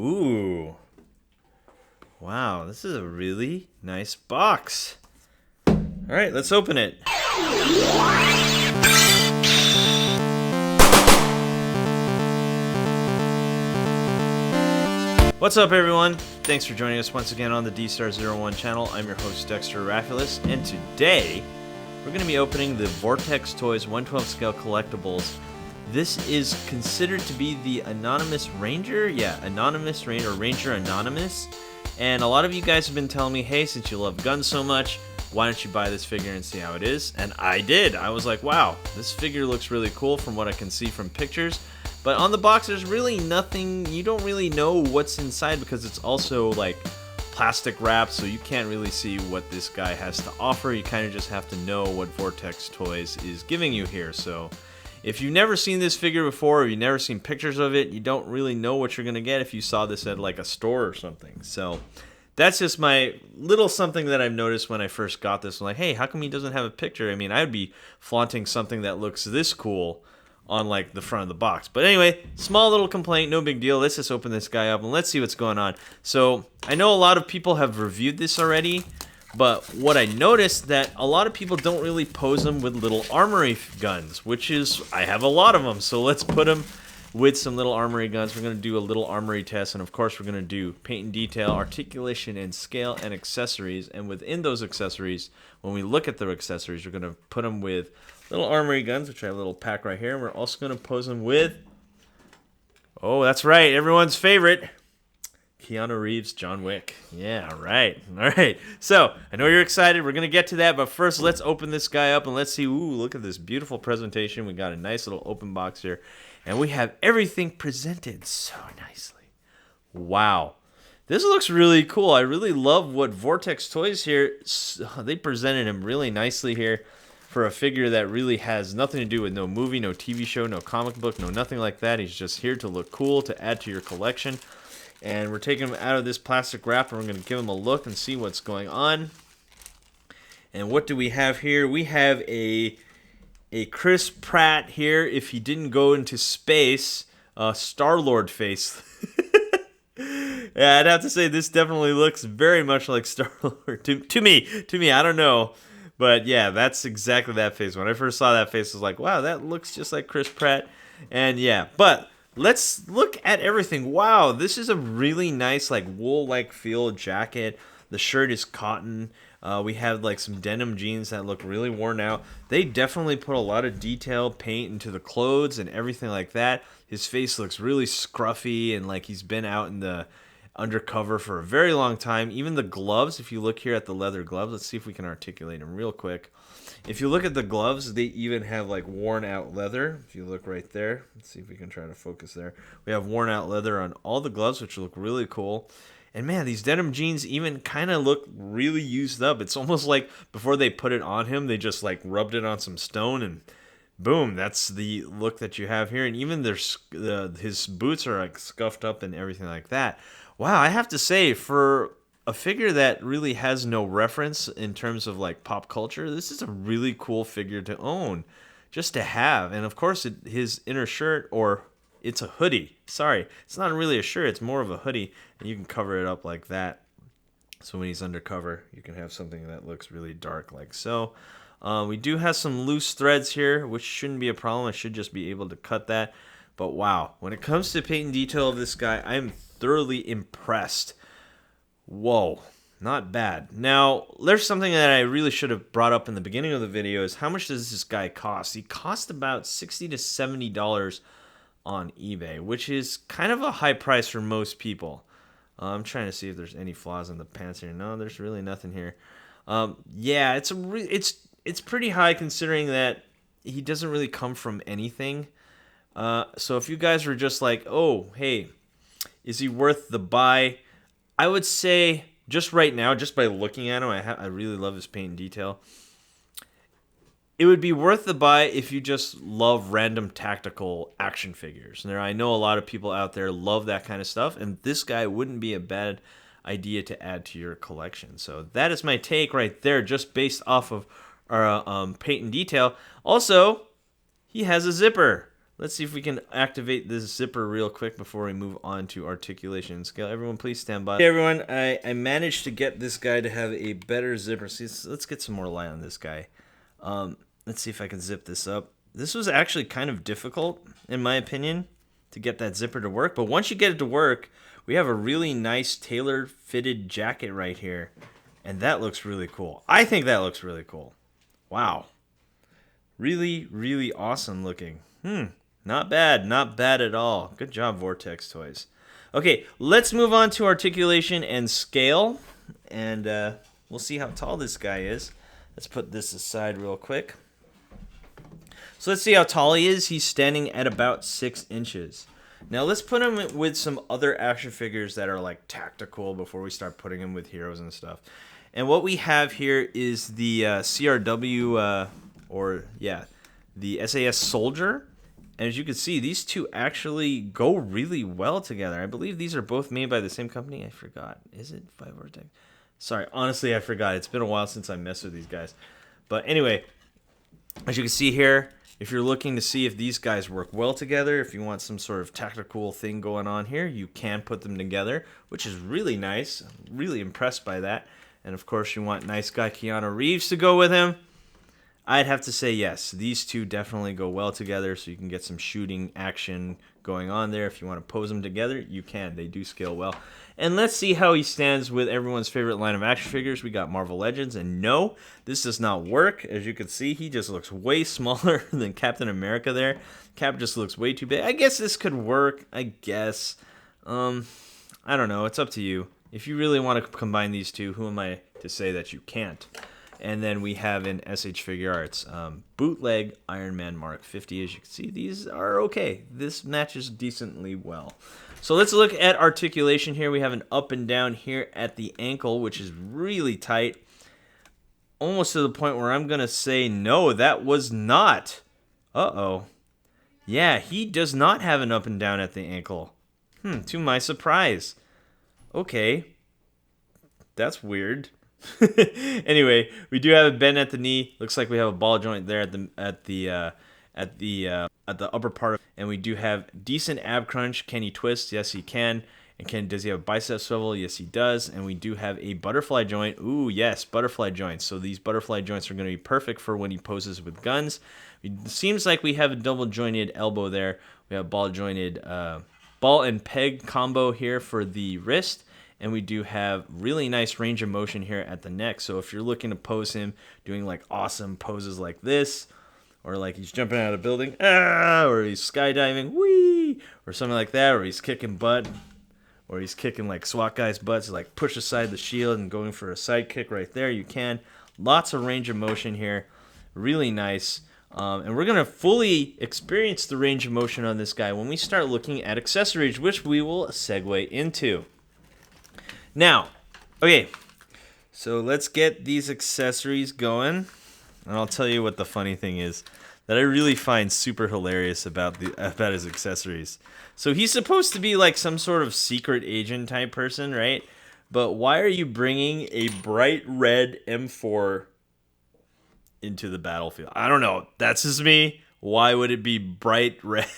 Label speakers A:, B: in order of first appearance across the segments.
A: Ooh. Wow, this is a really nice box. All right, let's open it. What's up, everyone? Thanks for joining us once again on the D-Star01 channel. I'm your host, Dexter Arafiles, and today we're going to be opening the Vortex Toys 1/12 scale collectibles. This is considered to be the Anonymous Ranger. Yeah, Anonymous Ranger, or Ranger Anonymous. And a lot of you guys have been telling me, hey, since you love guns so much, why don't you buy this figure and see how it is? And I did. I was like, wow, this figure looks really cool from what I can see from pictures. But on the box, there's really nothing. You don't really know what's inside because it's also like plastic wrapped, so you can't really see what this guy has to offer. You kind of just have to know what Vortex Toys is giving you here. So if you've never seen this figure before, or you've never seen pictures of it, you don't really know what you're gonna get if you saw this at like a store or something. So that's just my little something that I've noticed when I first got this. I'm like, hey, how come he doesn't have a picture? I mean, I'd be flaunting something that looks this cool on like the front of the box. But anyway, small little complaint, no big deal. Let's just open this guy up and let's see what's going on. So I know a lot of people have reviewed this already, but what I noticed that a lot of people don't really pose them with little Armory guns, which is, I have a lot of them. So let's put them with some little Armory guns. We're going to do a little Armory test, and of course we're going to do paint and detail, articulation and scale, and accessories. And within those accessories, when we look at the accessories, we're going to put them with little Armory guns, which I have a little pack right here. And we're also going to pose them with, oh, that's right, everyone's favorite, Keanu Reeves, John Wick. Yeah, right. All right. So I know you're excited. We're going to get to that. But first, let's open this guy up and let's see. Ooh, look at this beautiful presentation. We got a nice little open box here. And we have everything presented so nicely. Wow. This looks really cool. I really love what Vortex Toys here. They presented him really nicely here for a figure that really has nothing to do with no movie, no TV show, no comic book, no nothing like that. He's just here to look cool, to add to your collection. And we're taking him out of this plastic wrap, and we're going to give him a look and see what's going on. And what do we have here? We have a Chris Pratt here, if he didn't go into space, Star-Lord face. Yeah, I'd have to say this definitely looks very much like Star-Lord to me. I don't know. But yeah, that's exactly that face. When I first saw that face, I was like, wow, that looks just like Chris Pratt. And yeah, but let's look at everything. Wow, this is a really nice like wool-like feel jacket. The shirt is cotton. We have like some denim jeans that look really worn out. They definitely put a lot of detail paint into the clothes and everything like that. His face looks really scruffy and like he's been out in the undercover for a very long time. Even the gloves, if you look here at the leather gloves, let's see if we can articulate them real quick. If you look at the gloves, they even have like worn out leather. If you look right there, let's see if we can try to focus there. We have worn out leather on all the gloves, which look really cool. And man, these denim jeans even kind of look really used up. It's almost like before they put it on him, they just like rubbed it on some stone and boom, that's the look that you have here. And even his boots are like scuffed up and everything like that. Wow, I have to say, for a figure that really has no reference in terms of like pop culture, this is a really cool figure to own, just to have. And of course, his inner shirt, or it's a hoodie. Sorry, it's not really a shirt, it's more of a hoodie, and you can cover it up like that. So when he's undercover, you can have something that looks really dark like so. We do have some loose threads here, which shouldn't be a problem. I should just be able to cut that. But wow, when it comes to paint and detail of this guy, I'm thoroughly impressed. Whoa, not bad. Now, there's something that I really should have brought up in the beginning of the video is how much does this guy cost? He cost about $60 to $70 on eBay, which is kind of a high price for most people. I'm trying to see if there's any flaws in the pants here. No, there's really nothing here. Yeah, it's pretty high considering that he doesn't really come from anything. So if you guys were just like, oh, hey, is he worth the buy? I would say just right now, just by looking at him, I really love his paint and detail. It would be worth the buy if you just love random tactical action figures. And I know a lot of people out there love that kind of stuff, and this guy wouldn't be a bad idea to add to your collection. So that is my take right there, just based off of our paint and detail. Also, he has a zipper. let's see if we can activate this zipper real quick before we move on to articulation and scale. Everyone, please stand by. Hey, everyone, I managed to get this guy to have a better zipper. See, let's get some more light on this guy. Let's see if I can zip this up. This was actually kind of difficult, in my opinion, to get that zipper to work. But once you get it to work, we have a really nice tailor-fitted jacket right here. And that looks really cool. I think that looks really cool. Wow. Really, really awesome looking. Not bad. Not bad at all. Good job, Vortex Toys. Okay, let's move on to articulation and scale. And we'll see how tall this guy is. Let's put this aside real quick. So let's see how tall he is. He's standing at about 6 inches. Now let's put him with some other action figures that are like tactical before we start putting him with heroes and stuff. And what we have here is the CRW, the SAS Soldier. And as you can see, these two actually go really well together. I believe these are both made by the same company. I forgot. Is it by Vortex? Sorry, honestly, I forgot. It's been a while since I messed with these guys. But anyway, as you can see here, if you're looking to see if these guys work well together, if you want some sort of tactical thing going on here, you can put them together, which is really nice. I'm really impressed by that. And of course, you want nice guy Keanu Reeves to go with him. I'd have to say yes. These two definitely go well together, so you can get some shooting action going on there. If you want to pose them together, you can. They do scale well. And let's see how he stands with everyone's favorite line of action figures. We got Marvel Legends, and no, this does not work. As you can see, he just looks way smaller than Captain America there. Cap just looks way too big. I guess this could work, I guess. I don't know. It's up to you. If you really want to combine these two, who am I to say that you can't? And then we have in SH Figure Arts, bootleg Iron Man Mark 50. As you can see, these are okay. This matches decently well. So let's look at articulation here. We have an up and down here at the ankle, which is really tight. Almost to the point where I'm going to say, no, that was not. Uh-oh. Yeah, he does not have an up and down at the ankle. To my surprise. Okay. That's weird. Anyway, we do have a bend at the knee. Looks like we have a ball joint there at the upper part, and we do have decent ab crunch. Can he twist? Yes, he can. And does he have a bicep swivel? Yes, he does. And we do have a butterfly joint. Ooh, yes, butterfly joints. So these butterfly joints are going to be perfect for when he poses with guns. It seems like we have a double jointed elbow there. We have ball jointed ball and peg combo here for the wrist. And we do have really nice range of motion here at the neck. So if you're looking to pose him doing like awesome poses like this, or like he's jumping out of a building, or he's skydiving, whee, or something like that, or he's kicking butt, or he's kicking like SWAT guys' butts, like push aside the shield and going for a side kick right there, you can. Lots of range of motion here. Really nice. And we're going to fully experience the range of motion on this guy when we start looking at accessories, which we will segue into. Now, okay, so let's get these accessories going, and I'll tell you what the funny thing is that I really find super hilarious about his accessories. So he's supposed to be like some sort of secret agent type person, right? But why are you bringing a bright red M4 into the battlefield? I don't know. That's just me. Why would it be bright red?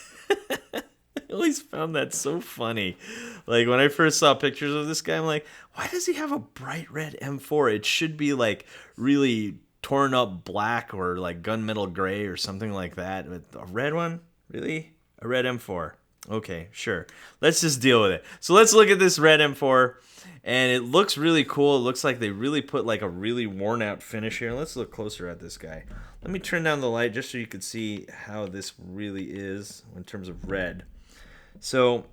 A: I always found that so funny. Like when I first saw pictures of this guy, I'm like, why does he have a bright red M4? It should be like really torn up black or like gunmetal gray or something like that. But a red one? Really? A red M4? Okay, sure. Let's just deal with it. So let's look at this red M4. And it looks really cool. It looks like they really put like a really worn out finish here. Let's look closer at this guy. Let me turn down the light just so you can see how this really is in terms of red. So,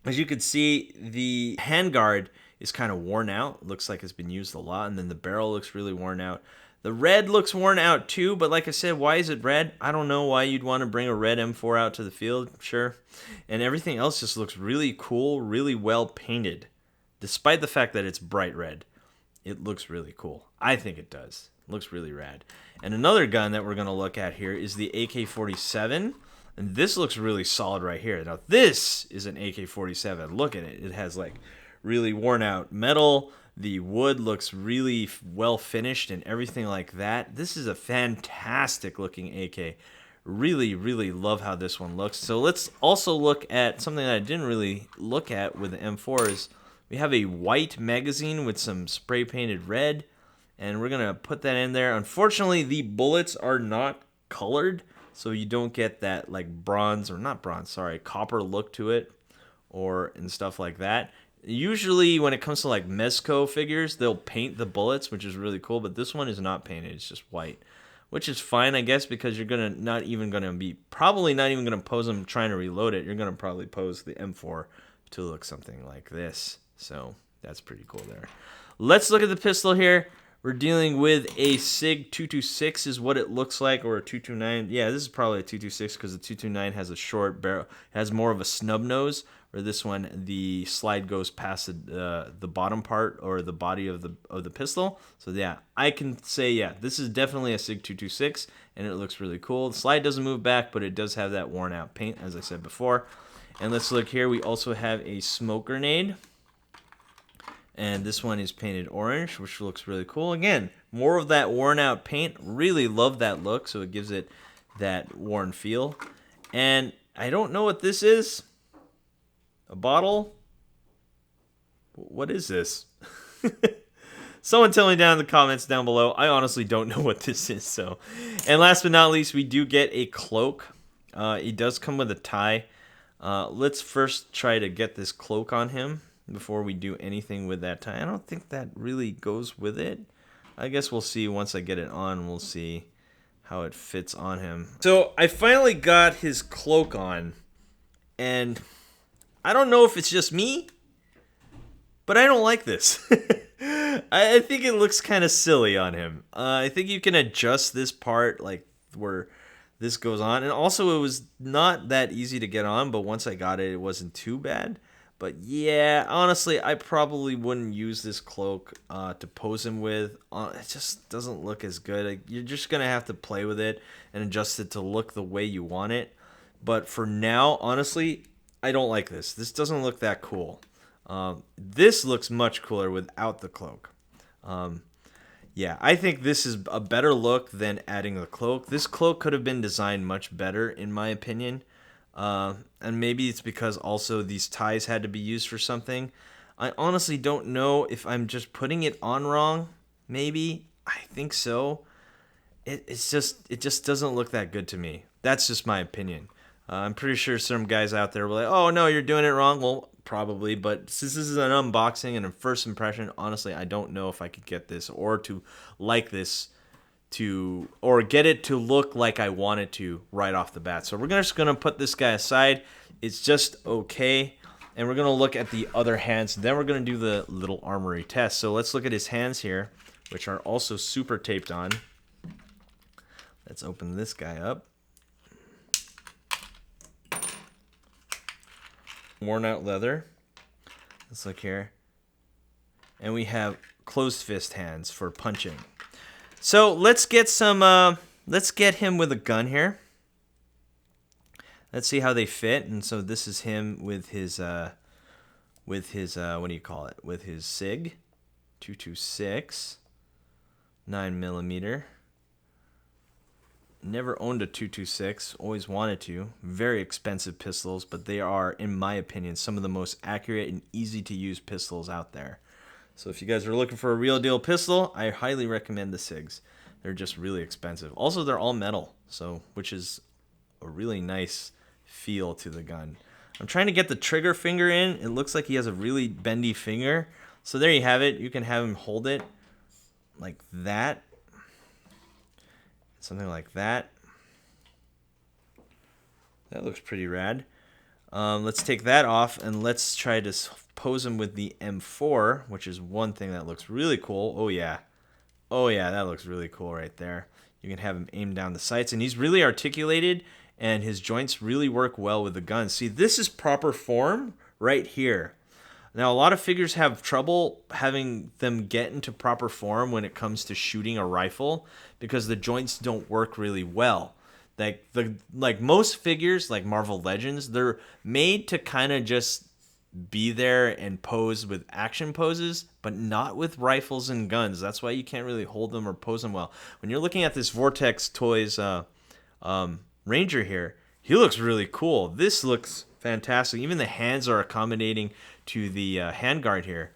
A: as you can see, the handguard is kind of worn out. Looks like it's been used a lot. And then the barrel looks really worn out. The red looks worn out too, but like I said, why is it red? I don't know why you'd want to bring a red M4 out to the field, sure. And everything else just looks really cool, really well painted. Despite the fact that it's bright red, it looks really cool. I think it does. It looks really rad. And another gun that we're going to look at here is the AK-47. And this looks really solid right here. Now this is an AK-47. Look at it. It has like really worn out metal. The wood looks really well finished and everything like that. This is a fantastic looking AK. Really, really love how this one looks. So let's also look at something that I didn't really look at with the M4 is we have a white magazine with some spray painted red, and we're going to put that in there. Unfortunately, the bullets are not colored, so you don't get that like bronze, or not bronze, sorry, copper look to it, or and stuff like that. Usually when it comes to like Mezco figures, they'll paint the bullets, which is really cool, but this one is not painted, it's just white, which is fine, I guess, because you're probably not even gonna pose them trying to reload it. You're gonna probably pose the M4 to look something like this. So that's pretty cool there. Let's look at the pistol here. We're dealing with a SIG 226 is what it looks like, or a 229. Yeah, this is probably a 226 because the 229 has a short barrel, has more of a snub nose, or this one, the slide goes past the bottom part or the body of the pistol. So yeah, I can say, yeah, this is definitely a SIG 226, and it looks really cool. The slide doesn't move back, but it does have that worn out paint, as I said before. And let's look here. We also have a smoke grenade. And this one is painted orange, which looks really cool. Again, more of that worn out paint. Really love that look, so it gives it that worn feel. And I don't know what this is. A bottle? What is this? Someone tell me down in the comments down below. I honestly don't know what this is. So, and last but not least, we do get a cloak. It does come with a tie. Let's first try to get this cloak on him before we do anything with that tie. I don't think that really goes with it. I guess we'll see once I get it on. We'll see how it fits on him. So I finally got his cloak on, and I don't know if it's just me, but I don't like this. I think it looks kind of silly on him. I think you can adjust this part like where this goes on, and also it was not that easy to get on, but once I got it, it wasn't too bad. But yeah, honestly, I probably wouldn't use this cloak to pose him with. It just doesn't look as good. You're just going to have to play with it and adjust it to look the way you want it. But for now, honestly, I don't like this. This doesn't look that cool. This looks much cooler without the cloak. Yeah, I think this is a better look than adding the cloak. This cloak could have been designed much better, in my opinion. And maybe it's because also these ties had to be used for something. I honestly don't know if I'm just putting it on wrong. Maybe. I think so. It just doesn't look that good to me. That's just my opinion. I'm pretty sure some guys out there were like, oh no, you're doing it wrong. Well, probably, but since this is an unboxing and a first impression, honestly, I don't know if I could get this or to like this or get it to look like I want it to right off the bat. So we're just going to put this guy aside. It's just okay. And we're going to look at the other hands. Then we're going to do the little armory test. So let's look at his hands here, which are also super taped on. Let's open this guy up. Worn out leather. Let's look here. And we have closed fist hands for punching. So let's get him with a gun here. Let's see how they fit. And so this is him with his what do you call it? With his SIG 226 9mm. Never owned a 226, always wanted to. Very expensive pistols, but they are, in my opinion, some of the most accurate and easy to use pistols out there. So if you guys are looking for a real deal pistol, I highly recommend the SIGs. They're just really expensive. Also, they're all metal, so which is a really nice feel to the gun. I'm trying to get the trigger finger in. It looks like he has a really bendy finger. So there you have it. You can have him hold it like that. Something like that. That looks pretty rad. Let's take that off and let's try to pose him with the M4, which is one thing that looks really cool. Oh yeah. Oh yeah, that looks really cool right there. You can have him aim down the sights, and he's really articulated, and his joints really work well with the gun. See, this is proper form right here. Now, a lot of figures have trouble having them get into proper form when it comes to shooting a rifle because the joints don't work really well. Like most figures, like Marvel Legends, they're made to kind of just be there and pose with action poses, but not with rifles and guns. That's why you can't really hold them or pose them well. When you're looking at this Vortex Toys Ranger here, he looks really cool. This looks fantastic. Even the hands are accommodating to the handguard here,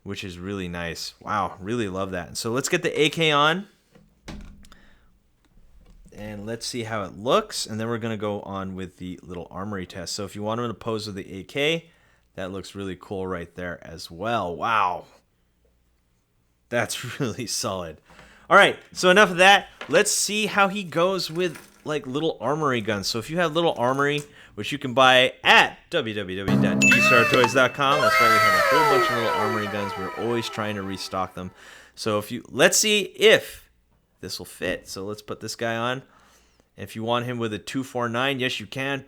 A: which is really nice. Wow, really love that. So let's get the AK on, and let's see how it looks, and then we're going to go on with the little armory test. So if you want him to pose with the AK, that looks really cool right there as well. Wow, that's really solid. All right, so enough of that. Let's see how he goes with like little armory guns. So if you have little armory, which you can buy at www.dstartoys.com, that's why we have a whole bunch of little armory guns. We're always trying to restock them. So let's see if this will fit. So let's put this guy on. If you want him with a 249, yes you can.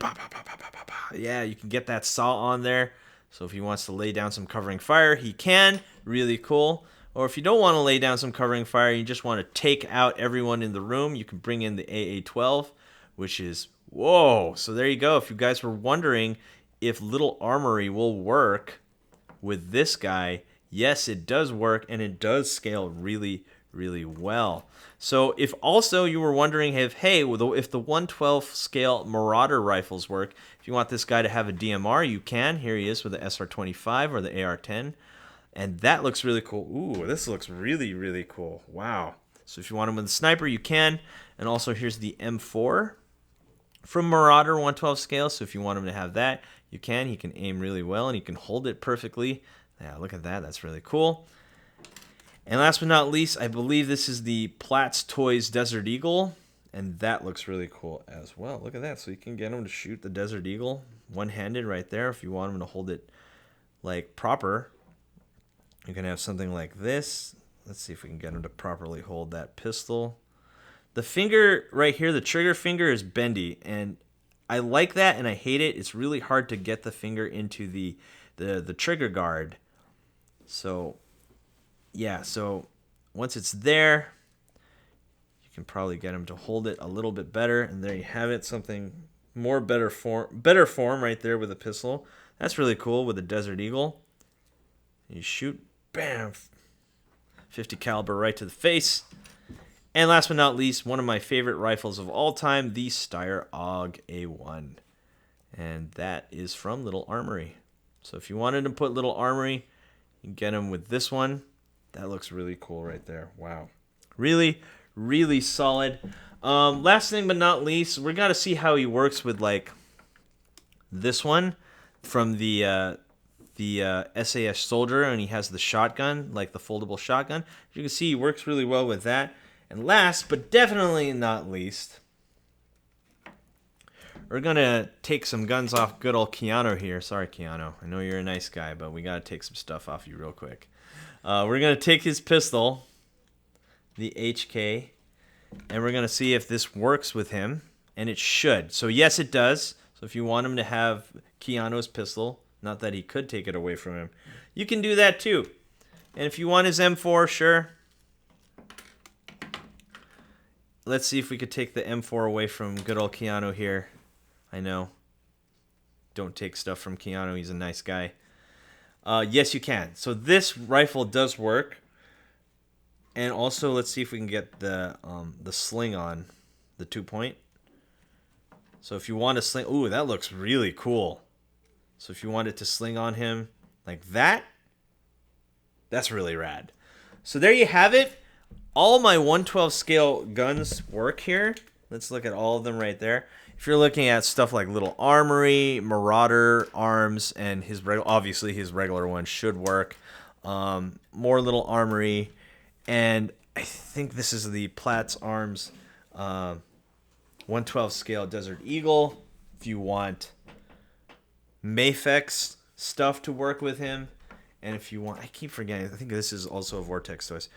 A: Yeah, you can get that saw on there. So if he wants to lay down some covering fire, he can. Really cool. Or if you don't want to lay down some covering fire, you just want to take out everyone in the room, you can bring in the AA-12, which is, whoa. So there you go. If you guys were wondering if little armory will work with this guy, yes, it does work, and it does scale really, really well. So if also you were wondering if the 112 scale Marauder rifles work, if you want this guy to have a DMR, you can. Here he is with the SR25 or the AR-10. And that looks really cool. Ooh, this looks really, really cool. Wow. So if you want him with a sniper, you can. And also here's the M4 from Marauder 112 scale. So if you want him to have that, you can. He can aim really well, and he can hold it perfectly. Yeah, look at that. That's really cool. And last but not least, I believe this is the Platts Toys Desert Eagle. And that looks really cool as well. Look at that. So you can get him to shoot the Desert Eagle one-handed right there. If you want him to hold it like proper, you can have something like this. Let's see if we can get him to properly hold that pistol. The finger right here, the trigger finger, is bendy, and I like that and I hate it. It's really hard to get the finger into the trigger guard. So yeah, so once it's there, you can probably get him to hold it a little bit better, and there you have it. Something better form right there with a pistol. That's really cool with a Desert Eagle. You shoot, bam, 50 caliber right to the face. And last but not least, one of my favorite rifles of all time, the Steyr AUG A1. And that is from Little Armory. So if you wanted to put Little Armory, you can get them with this one. That looks really cool right there. Wow. Really, really solid. Last thing but not least, we're going to see how he works with like this one from the SAS Soldier, and he has the shotgun, like the foldable shotgun. As you can see, he works really well with that. And last, but definitely not least, we're going to take some guns off good old Keanu here. Sorry, Keanu. I know you're a nice guy, but we got to take some stuff off you real quick. We're going to take his pistol, the HK, and we're going to see if this works with him, and it should. So yes, it does. So if you want him to have Keanu's pistol, not that he could take it away from him, you can do that too. And if you want his M4, sure. Let's see if we could take the M4 away from good old Keanu here. I know. Don't take stuff from Keanu. He's a nice guy. Yes, you can. So this rifle does work. And also, let's see if we can get the sling on, the 2-point. So if you want to sling... Ooh, that looks really cool. So if you wanted to sling on him like that, that's really rad. So there you have it. All my 112 scale guns work here. Let's look at all of them right there. If you're looking at stuff like Little Armory, Marauder, Arms, and obviously his regular one should work. More Little Armory, and I think this is the Platts Arms 112 scale Desert Eagle. If you want Mafex stuff to work with him, and if you want, I keep forgetting, I think this is also a Vortex Toys.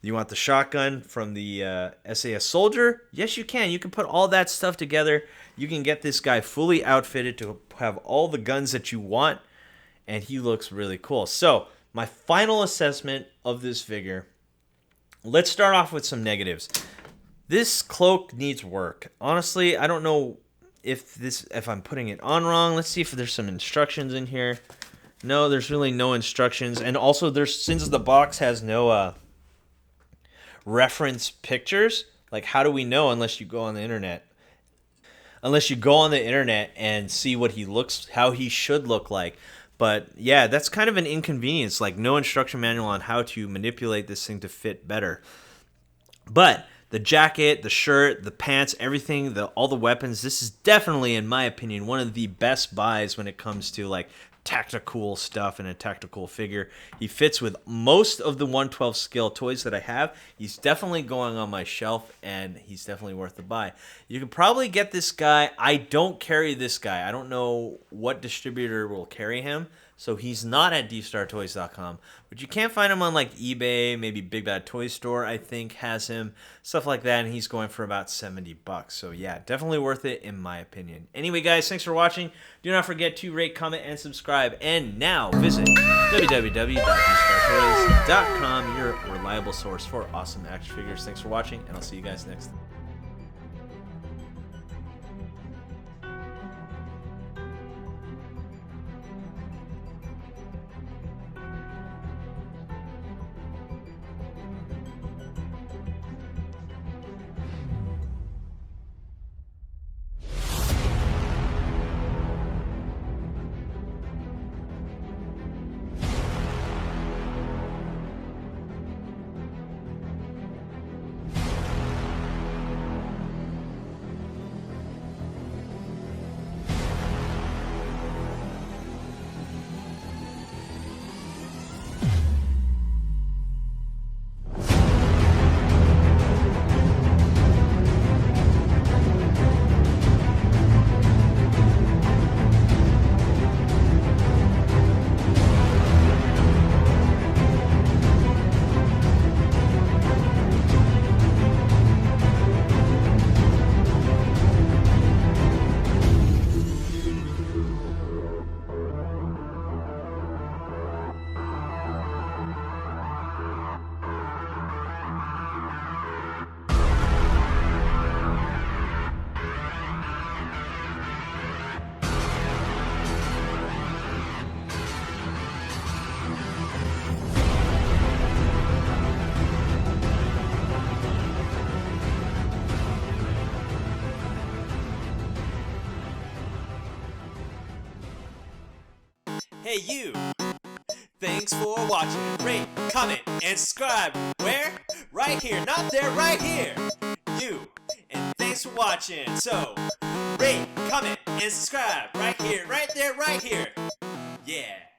A: You want the shotgun from the SAS Soldier? Yes, you can. You can put all that stuff together. You can get this guy fully outfitted to have all the guns that you want, and he looks really cool. So, my final assessment of this figure. Let's start off with some negatives. This cloak needs work. Honestly, I don't know if I'm putting it on wrong. Let's see if there's some instructions in here. No, there's really no instructions. And also, since the box has no reference pictures, like how do we know unless you go on the internet? unless you go on the internet and see what he looks, how he should look like. But yeah, that's kind of an inconvenience, like no instruction manual on how to manipulate this thing to fit better. But the jacket, the shirt, the pants, everything, all the weapons, this is definitely, in my opinion, one of the best buys when it comes to like tactical stuff and a tactical figure. He fits with most of the 112 scale toys that I have. He's definitely going on my shelf, and he's definitely worth the buy. You can probably get this guy. I don't carry this guy. I don't know what distributor will carry him, so he's not at dstartoys.com. But you can find him on like eBay, maybe Big Bad Toy Store, I think, has him, stuff like that, and he's going for about $70. So yeah, definitely worth it in my opinion. Anyway, guys, thanks for watching. Do not forget to rate, comment, and subscribe. And now visit www.dstartoys.com, your reliable source for awesome action figures. Thanks for watching, and I'll see you guys next time.
B: Hey you! Thanks for watching. Rate, comment, and subscribe. Where? Right here. Not there, right here. You. And thanks for watching. So, rate, comment, and subscribe. Right here, right there, right here. Yeah.